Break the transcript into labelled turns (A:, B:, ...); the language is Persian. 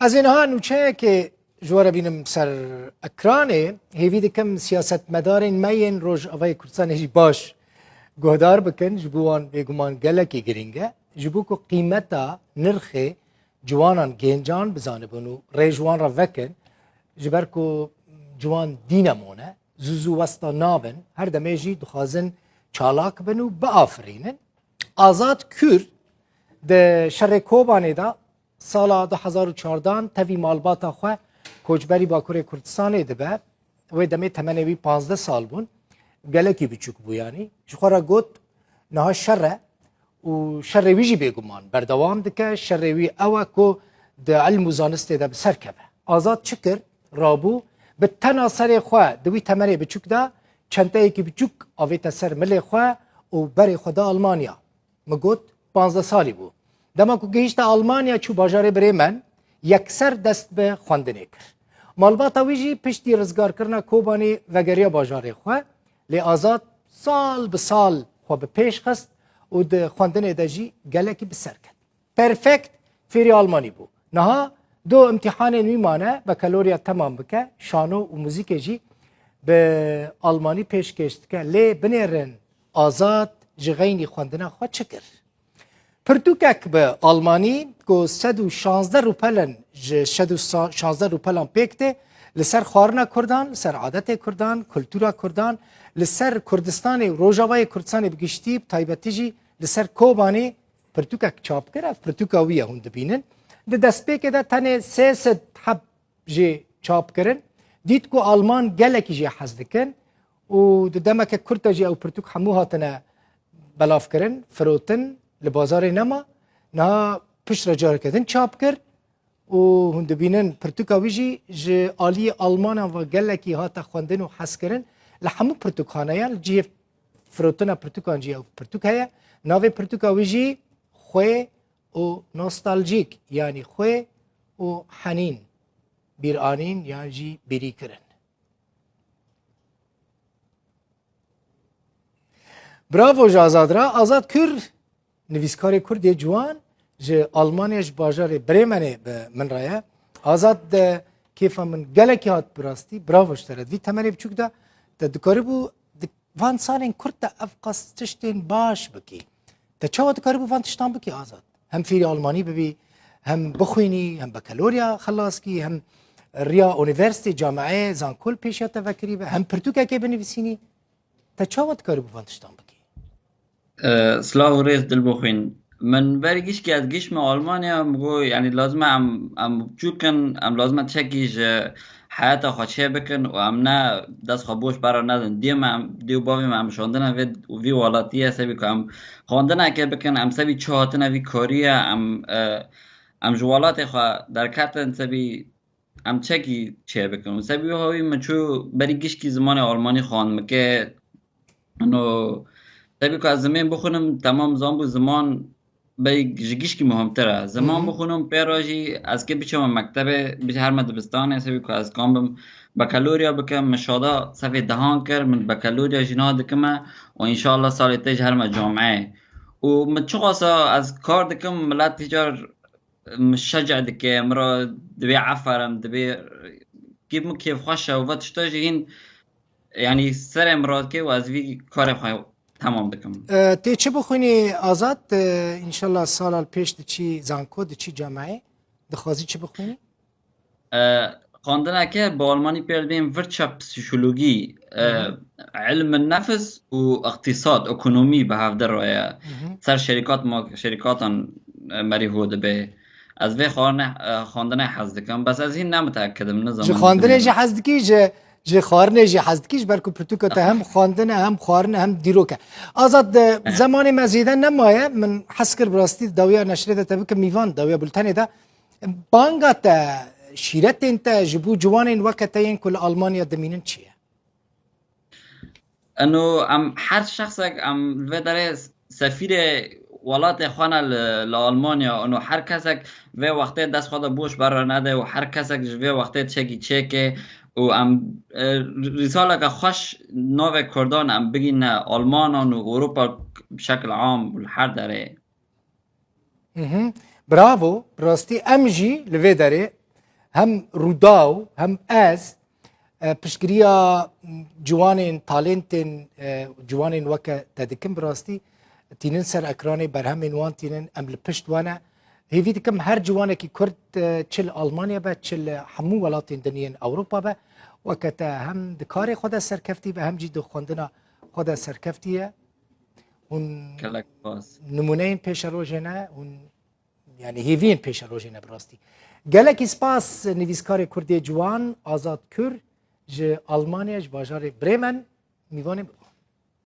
A: از اینها نوچه که جوار بینم سر اکرانه هیوی دکم سیاست مدارین مین روش اوای کردستان هیچ باش گهدار بکن جبوان بگمان گلکی گرینگه جبو که قیمتا نرخ جوانان گنجان بزانه بنو ریجوان را وکن جبر که جوان دینمونه زوزو وستا نابن هر دمیجی دخوازن چالاک بنو بآفرینن آزاد کرد ده شر کوبانه دا سال 2014 تاوی مالباتا خواه کوچبری باکور کردستان دبه و دمی تمنوی 15 سال بون گلکی بچوک بو یعنی جخورا گوت نها شره و شرویجی بگمان بردوام دکه شروی اوه که ده علم و زانسته ده بسر کبه آزاد چکر رابو به تنا سر خواه دوی تمنی بچوک ده چنده ایکی بچوک آویت سر ملی خواه و بری خدا آلمانیا مگوت 15 سالی بو دما که گیشت آلمانیا چو باجار بریمن یکسر دست به خواندنه کرد مالباتا ویجی پشتی رزگار کرنا کوبانی وگریا باجار خواه لی آزاد سال به سال خواه به پیش خست و ده خواندنه ده جی گلکی بسر کرد پرفکت فیری آلمانی بو نها دو امتحان نویمانه بکالوریا تمام بکه شانو و موزیک جی به آلمانی پیش کشت که لی بنیرن آزاد جغینی خواندنه خواه چکر پرتوکک به آلمانی که 116 روپلن 116 روپلن پیکته لسر خوارنا کردان لسر عادت کردان کلتورا کردان لسر کردستان روجاوای کردستان بگشتی تایبتی جی لسر کوبانی پرتوکک چاپ کرد پرتوکا ویه هون دبینن ده دست پیکه ده تنه 300 حب جی چاپ کرن دید که آلمان گلکی جی حزد کن و ده دمک کرد جی او پرتوک همو هاتنه بلاف کرن فروتن لبازار نما نه پشت را جار کردن چاپ کرد و هند بینن پرتوکا ویجی ج آلی آلمان و گلکی هات خواندن و حس کردن لحمو پرتوکانه یا جی فروتنا پرتوکان جی او پرتوکایا ناوی پرتوکا ویجی خوی و نوستالژیک یعنی خوی و حنین بیرانین یعنی جی بیری کردن براو آزاد را آزاد کرد نویسکار کرد جوان ج آلمانیش باجار بریمنه به من رایه آزاد کیف من گلکی هات براستی براوش ترد وی تمنی بچوک ده دکاری بو وان سالین کرد ده افقاس تشتین باش بکی ده چاو دکاری بو وان تشتان بکی آزاد هم فیری آلمانی ببی هم بخوینی هم بکالوریا خلاص کی هم ریا اونیورسیتی جامعه زانکول پیشیت فکری به هم پرتوکا که بنویسینی ده چاو دکاری بو وان تشتان بکی
B: سلاو ريز دل بوخين من بريجيش كي ادجيش مع المانيا مغو يعني لازم ام جوكن ام لازم تشكيج حياته خدشه بكن وامنا دست خبوش برا ندن دیو باوی ام شوندنا وی ولاتیه سبی که ام خواندنا که بکن ام سبی چهاتنا وی کاریه ام جوالات خوا در کتن سبی ام چکی چه بکن سبی هاوی من چو بريجيش کی زمان آلمانی خواند مکه انو تبي که از زمان بخونم تمام زمان زمان به جگیش کی مهمتره زمان بخونم پیراجی از که بچم مکتب به هر مدرسه سبی که از کام بکالوریا بکم مشادا صفحه دهان کر من بکالوریا جنا دکم و ان شاء الله سال تیج هر جامعه و من چقاسا از کار دکم ملت تجار مشجع دکه مرا دبی عفرم دبی کیف خوشه و وقتش این یعنی سر مراد که و از وی کار خواهی تمام دکم
A: تی چه بخونی آزاد انشالله سال پیش چی زانکو چی جامعه دخوازی چه بخونی؟
B: خواندن که با آلمانی پیردیم ورچاپ سیشولوژی علم النفس و اقتصاد اکونومی به هفته رایه سر شرکاتان مری هوده به از وی خواندن حز دکم بس از این نمتاکدم نظام
A: جه خواندن جه حز دکی جه خارنه جه حز دکیش برکو پرتوکت هم خواندن هم خارنه هم دیروکه آزاد زمان مزیدن نمایه من حسکر براستی داویا نشریده تبی که میوان داویا بلتنی ده بانگات شیرت انت جبو جوانین وقتین کل آلمانیا دمینن چیه؟
B: انو هر شخص و داره سفیر ولات خوانه لآلمانیا انو هر کسک و وقتی دست خود بوش برا نده و هر کسک و وقتی چکی و رساله که خوش نو کردان بگین آلمان و اروپا بشکل عام هر داره
A: براو راستی امجی لوی داره هم روداو هم از پشتگیریا جوانین تالنتین جوانین وکه تدکم براستی تینن سر اکران برهم وان تینن ام لپشت وانا هیوی دکم هر جوانه کی کرد چل آلمانیا با چل همو ولاتین دنیین اوروپا با وکتا هم دکار خود سرکفتی به هم جی دو خوندنا خود سرکفتیه اون
B: کلک باز
A: نمونه این پیش روزنه اون یعنی هیوین پیش روزنه براستی گلک اسپاس نویسکار کردی جوان آزاد کر ج آلمانیا ج باجار برمن میوانم